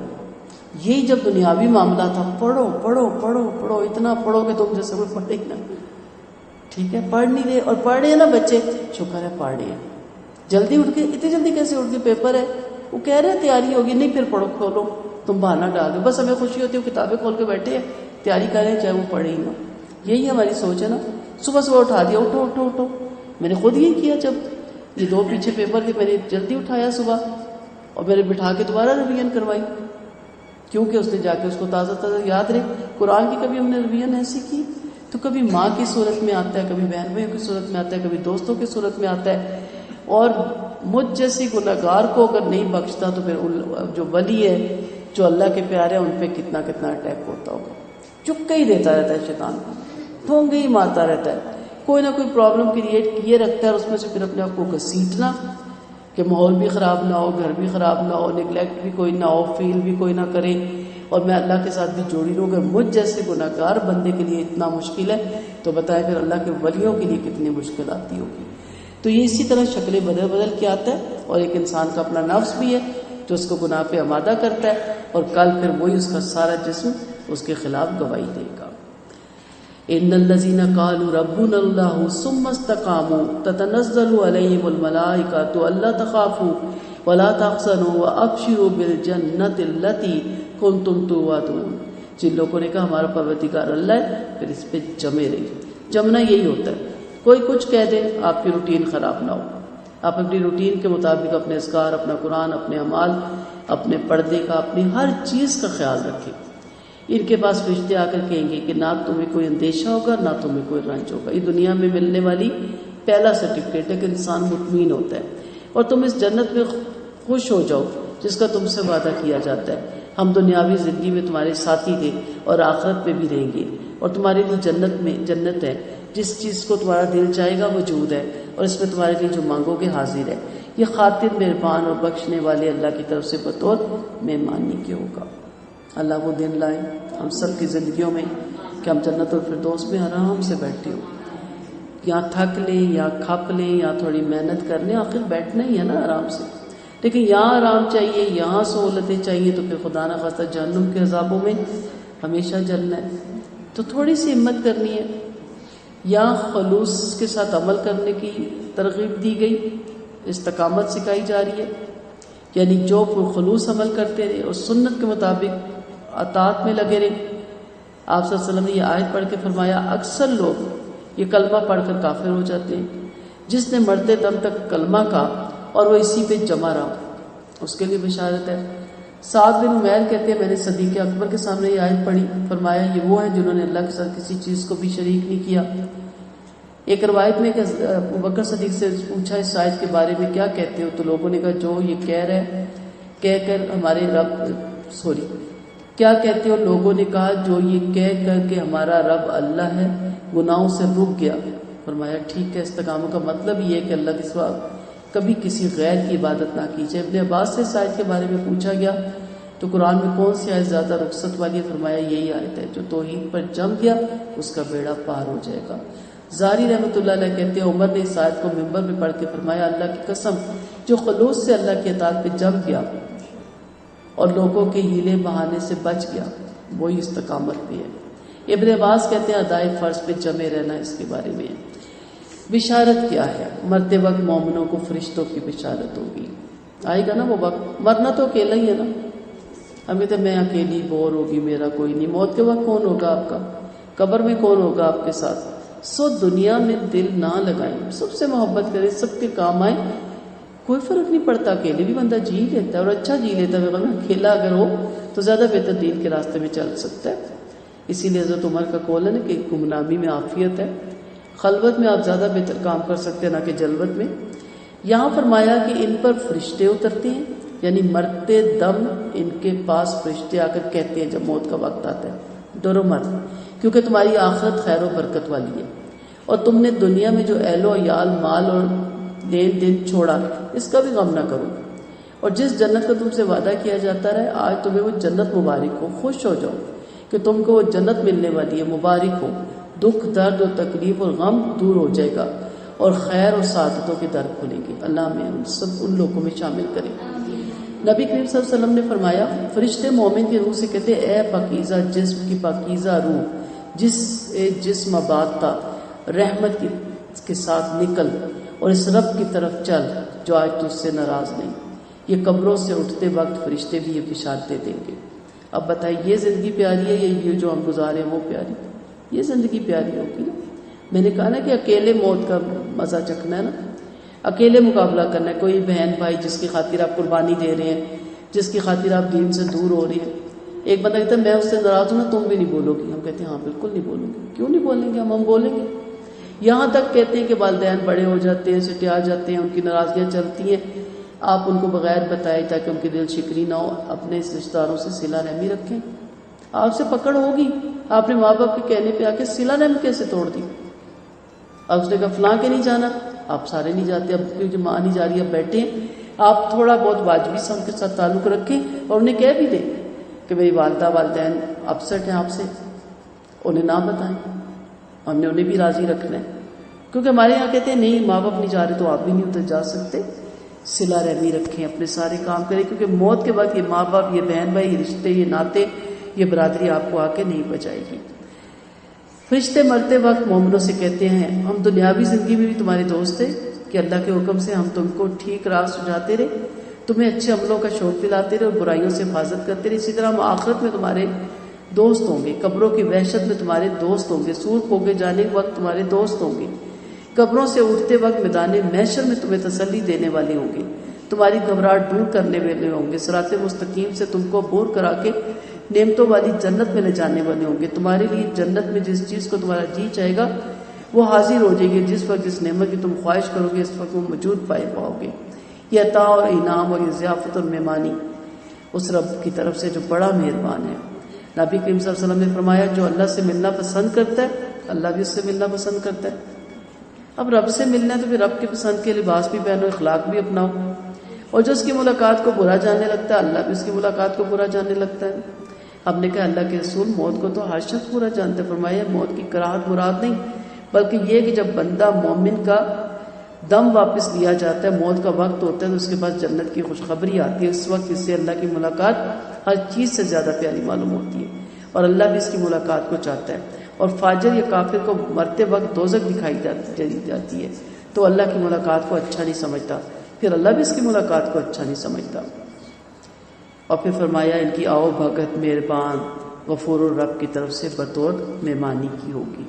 یہی جب دنیاوی معاملہ تھا، پڑھو پڑھو پڑھو پڑھو، اتنا پڑھو کہ تم جیسے کوئی پڑھے ہی نہ، ٹھیک ہے، پڑھ نہیں رہے، اور پڑھ رہے ہیں نا بچے، شکر ہے پڑھ رہے ہیں، جلدی اٹھ کے، اتنی جلدی کیسے اٹھ کے، پیپر ہے، وہ کہہ رہے ہیں تیاری ہوگی، نہیں پھر پڑھو، کھولو، تم بہانہ ڈال دو، بس ہمیں خوشی ہوتی ہے وہ کتابیں کھول کے بیٹھے ہیں، تیاری کر رہے ہیں چاہے وہ پڑھے ہی نہ۔ یہی ہماری سوچ ہے نا، صبح صبح اٹھا دیا، اٹھو اٹھو اٹھو، میں نے خود یہی کیا، جب یہ 2 پیچھے پیپر تھے میں نے جلدی اٹھایا صبح، اور میں نے بٹھا کے دوبارہ ریویژن کروائی، کیونکہ اس نے جا کے اس کو تازہ تازہ یاد رہے۔ قرآن کی کبھی ہم نے ریویژن ایسی کی، تو کبھی ماں کی صورت میں آتا ہے، کبھی بہن بھائیوں کی صورت میں آتا ہے، کبھی دوستوں کی صورت میں آتا ہے، اور مجھ جیسی گناہگار کو اگر نہیں بخشتا تو پھر جو ولی ہے، جو اللہ کے پیارے ہیں، ان پہ کتنا کتنا اٹیک ہوتا ہوگا۔ چپکے ہی دیتا رہتا ہے شیطان، ٹھونگے ہی مارتا رہتا ہے، کوئی نہ کوئی پرابلم کریٹ کیے رکھتا ہے، اور اس میں سے پھر اپنے آپ کو گھسیٹنا کہ ماحول بھی خراب نہ ہو، گھر بھی خراب نہ ہو، نیگلیکٹ بھی کوئی نہ ہو، فیل بھی کوئی نہ کرے، اور میں اللہ کے ساتھ بھی جوڑی رہوں۔ اگر مجھ جیسے گناہگار بندے کے لیے اتنا مشکل ہے تو بتائیں پھر اللہ کے ولیوں کے لیے کتنی مشکل آتی ہوگی۔ تو یہ اسی طرح شکلیں بدل بدل کے آتا ہے، اور ایک انسان کا اپنا نفس بھی ہے جو اس کو گناہ پہ آمادہ کرتا ہے، اور کل پھر وہی اس کا سارا جسم اس کے خلاف گواہی دے گا۔ ان الذين قالوا ربنا الله ثم استقاموا تتنزل عليهم الملائكة الا تخافوا ولا تحزنوا وابشروا بالجنة التي كنتم توعدون۔ جن لوگوں نے کہا ہمارا پروردگار اللہ ہے، پھر اس پہ جمے رہیے۔ جمنا یہی ہوتا ہے، کوئی کچھ کہہ دے آپ کی روٹین خراب نہ ہو، آپ اپنی روٹین کے مطابق اپنے اذکار، اپنا قرآن، اپنے اعمال، اپنے پردے کا، اپنی ہر چیز کا خیال رکھیں۔ ان کے پاس فرشتے آ کر کہیں گے کہ نہ تمہیں کوئی اندیشہ ہوگا نہ تمہیں کوئی رنج ہوگا۔ یہ دنیا میں ملنے والی پہلا سرٹیفکیٹ ہے کہ انسان مطمئن ہوتا ہے، اور تم اس جنت میں خوش ہو جاؤ جس کا تم سے وعدہ کیا جاتا ہے۔ ہم دنیاوی زندگی میں تمہارے ساتھی تھے اور آخرت میں بھی رہیں گے، اور تمہارے لیے جنت ہے، جس چیز کو تمہارا دل چاہے گا موجود ہے، اور اس میں تمہارے لیے جو مانگو گے حاضر ہے۔ یہ خاطر مہربان اور بخشنے والے اللہ کی طرف سے بطور مہمانی کے ہوگا۔ اللہ وہ دن لائے ہم سب کی زندگیوں میں کہ ہم جنت الفردوس میں آرام سے بیٹھے ہوں، یا تھک لیں یا کھپ لیں یا تھوڑی محنت کر لیں، آخر بیٹھنا ہی ہے نا آرام سے، لیکن یہاں آرام چاہیے، یہاں سہولتیں چاہیے، تو پھر خدا نہ خواستہ جہنم کے عذابوں میں ہمیشہ جلنا ہے۔ تو تھوڑی سی ہمت کرنی ہے، یا خلوص کے ساتھ عمل کرنے کی ترغیب دی گئی، استقامت سکھائی جا رہی ہے، یعنی جو خلوص عمل کرتے رہے اور سنت کے مطابق اطاعت میں لگے رہے۔ آپ صلی اللہ علیہ وسلم نے یہ آیت پڑھ کے فرمایا اکثر لوگ یہ کلمہ پڑھ کر کافر ہو جاتے ہیں، جس نے مرتے دم تک کلمہ کا اور وہ اسی پہ جمع رہا اس کے لیے بشارت ہے۔ سعد بن عمیر کہتے ہیں میں نے صدیق اکبر کے سامنے یہ آیت پڑھی، فرمایا یہ وہ ہیں جنہوں نے اللہ کے ساتھ کسی چیز کو بھی شریک نہیں کیا۔ ایک روایت میں کہ ابوبکر صدیق سے پوچھا اس آیت کے بارے میں کیا کہتے ہو، تو لوگوں نے کہا جو یہ کہہ رہے کہہ کر ہمارے رب کیا کہتے ہو، لوگوں نے کہا جو یہ کہہ کر کہ ہمارا رب اللہ ہے گناہوں سے رک گیا۔ فرمایا ٹھیک ہے، استقامت کا مطلب یہ ہے کہ اللہ کے سوا کبھی کسی غیر کی عبادت نہ کی جائے۔ ابن عباس سے اس آیت کے بارے میں پوچھا گیا تو قرآن میں کون سی آیت زیادہ رخصت والی ہے، فرمایا یہی آیت ہے، جو توحید پر جم گیا اس کا بیڑا پار ہو جائے گا۔ زاری رحمۃ اللہ علیہ کہتے ہیں عمر نے اس آیت کو منبر میں پڑھ کے فرمایا اللہ کی قسم جو خلوص سے اللہ کی اطاعت پہ جم گیا اور لوگوں کے ہیلے بہانے سے بچ گیا وہی استقامت بھی ہے. ابن عباس کہتے ہیں ادائے فرض پہ جمے رہنا اس کے بارے میں. بشارت کیا ہے؟ مرتے وقت مومنوں کو فرشتوں کی بشارت ہوگی. آئے گا نا وہ وقت. مرنا تو اکیلا ہی ہے نا. ابھی تو میں اکیلی بور ہوگی، میرا کوئی نہیں. موت کے وقت کون ہوگا آپ کا؟ قبر میں کون ہوگا آپ کے ساتھ؟ سو دنیا میں دل نہ لگائیں، سب سے محبت کریں، سب کے کام آئیں. کوئی فرق نہیں پڑتا، اکیلے بھی بندہ جی لیتا ہے اور اچھا جی لیتا ہے. اکیلا اگر ہو تو زیادہ بہتر دین کے راستے میں چل سکتا ہے. اسی لیے حضرت عمر کا قول ہے نا کہ گمنامی میں عافیت ہے. خلوت میں آپ زیادہ بہتر کام کر سکتے ہیں نہ کہ جلوت میں. یہاں فرمایا کہ ان پر فرشتے اترتے ہیں، یعنی مرتے دم ان کے پاس فرشتے آ کر کہتے ہیں جب موت کا وقت آتا ہے ڈرو مت، کیونکہ تمہاری آخرت خیر و برکت والی ہے اور تم نے دنیا میں جو اہل و عیال مال اور لین دین چھوڑا اس کا بھی غم نہ کرو، اور جس جنت کا تم سے وعدہ کیا جاتا رہے آج تمہیں وہ جنت مبارک ہو. خوش ہو جاؤ کہ تم کو وہ جنت ملنے والی ہے، مبارک ہو. دکھ درد اور تکلیف اور غم دور ہو جائے گا اور خیر اور سعادتوں کے در کھلیں گے. اللہ میں ان لوگوں میں شامل کرے. نبی کریم صلی اللہ علیہ وسلم نے فرمایا فرشتے مومن کی روح سے کہتے اے پاکیزہ جسم کی پاکیزہ روح، جس جسم آبادتا رحمت کے ساتھ نکل اور اس رب کی طرف چل جو آج تجھ سے ناراض نہیں. یہ قبروں سے اٹھتے وقت فرشتے بھی یہ بشارتیں دیں گے. اب بتائیے یہ زندگی پیاری ہے یا یہ جو ہم گزارے ہیں وہ پیاری؟ یہ زندگی پیاری ہوگی نا. میں نے کہا نا کہ اکیلے موت کا مزہ چکھنا ہے نا، اکیلے مقابلہ کرنا ہے. کوئی بہن بھائی جس کی خاطر آپ قربانی دے رہے ہیں، جس کی خاطر آپ دین سے دور ہو رہے ہیں. ایک بندہ کہتا ہے میں اس سے ناراض ہوں نا، تم بھی نہیں بولو گی. ہم کہتے ہیں ہاں بالکل نہیں بولوں گے. کیوں نہیں بولیں گے؟ ہم بولیں گے. یہاں تک کہتے ہیں کہ والدین بڑے ہو جاتے ہیں، سٹیا جاتے ہیں، ان کی ناراضگیاں چلتی ہیں، آپ ان کو بغیر بتائے تاکہ ان کی دل شکری نہ ہو اپنے اس رشتہ داروں سے صلہ رحمی رکھیں. آپ سے پکڑ ہوگی، آپ نے ماں باپ کے کہنے پہ آ کے صلہ رحمی کیسے توڑ دی؟ اب اس نے کہا فلاں کے نہیں جانا، آپ سارے نہیں جاتے. اب جو ماں نہیں جا رہی اب بیٹھے ہیں، آپ تھوڑا بہت واجبی سے ان کے ساتھ تعلق رکھیں اور انہیں کہہ بھی دیں کہ میری والدہ والدین اپسٹ ہیں آپ سے، انہیں نہ بتائیں. ہم نے انہیں بھی راضی رکھنا ہے، کیونکہ ہمارے یہاں کہتے ہیں نہیں ماں باپ نہیں جا رہے تو آپ بھی نہیں ادھر جا سکتے. صلہ رحمی رکھیں، اپنے سارے کام کریں، کیونکہ موت کے بعد یہ ماں باپ، یہ بہن بھائی، یہ رشتے، یہ ناطے، یہ برادری آپ کو آ کے نہیں بچائے گی. فرشتے مرتے وقت مومنوں سے کہتے ہیں ہم دنیاوی زندگی میں بھی تمہارے دوست ہیں کہ اللہ کے حکم سے ہم تم کو ٹھیک راہ سجاتے رہے، تمہیں اچھے عملوں کا شوق دلاتے رہے اور برائیوں سے حفاظت کرتے رہے. اسی طرح ہم آخرت میں تمہارے دوست ہوں گے، قبروں کی وحشت میں تمہارے دوست ہوں گے، سور پھونکے جانے کے وقت تمہارے دوست ہوں گے، قبروں سے اٹھتے وقت میدان محشر میں تمہیں تسلی دینے والے ہوں گے، تمہاری گھبراہٹ دور کرنے والے ہوں گے، صراط مستقیم سے تم کو عبور کرا کے نعمتوں والی جنت میں لے جانے والے ہوں گے. تمہارے لیے جنت میں جس چیز کو تمہارا جی چاہے گا وہ حاضر ہو جائے گی. جس وقت جس نعمت کی تم خواہش کرو گے اس وقت وہ موجود پاؤ گے. یہ عطا اور انعام اور یہ ضیافت اور مہمانی اس رب کی طرف سے جو بڑا مہربان ہے. نبی کریم صلی اللہ علیہ وسلم نے فرمایا جو اللہ سے ملنا پسند کرتا ہے اللہ بھی اس سے ملنا پسند کرتا ہے. اب رب سے ملنا ہے تو پھر رب کے پسند کے لباس بھی پہنو، اخلاق بھی اپناؤ. اور جو اس کی ملاقات کو برا جاننے لگتا ہے اللہ بھی اس کی ملاقات کو برا جاننے لگتا ہے. ہم نے کہا اللہ کے رسول موت کو تو ہر شخص برا جانتا ہے. فرمایا موت کی کراہت مراد نہیں بلکہ یہ کہ جب بندہ مومن کا دم واپس لیا جاتا ہے، موت کا وقت ہوتا ہے تو اس کے پاس جنت کی خوشخبری آتی ہے. اس وقت اس سے اللہ کی ملاقات ہر چیز سے زیادہ پیاری معلوم ہوتی ہے اور اللہ بھی اس کی ملاقات کو چاہتا ہے. اور فاجر یا کافر کو مرتے وقت دوزخ دکھائی جاتی ہے تو اللہ کی ملاقات کو اچھا نہیں سمجھتا، پھر اللہ بھی اس کی ملاقات کو اچھا نہیں سمجھتا. اور پھر فرمایا ان کی آؤ بھگت مہربان غفور الرب کی طرف سے بطور مہمانی کی ہوگی.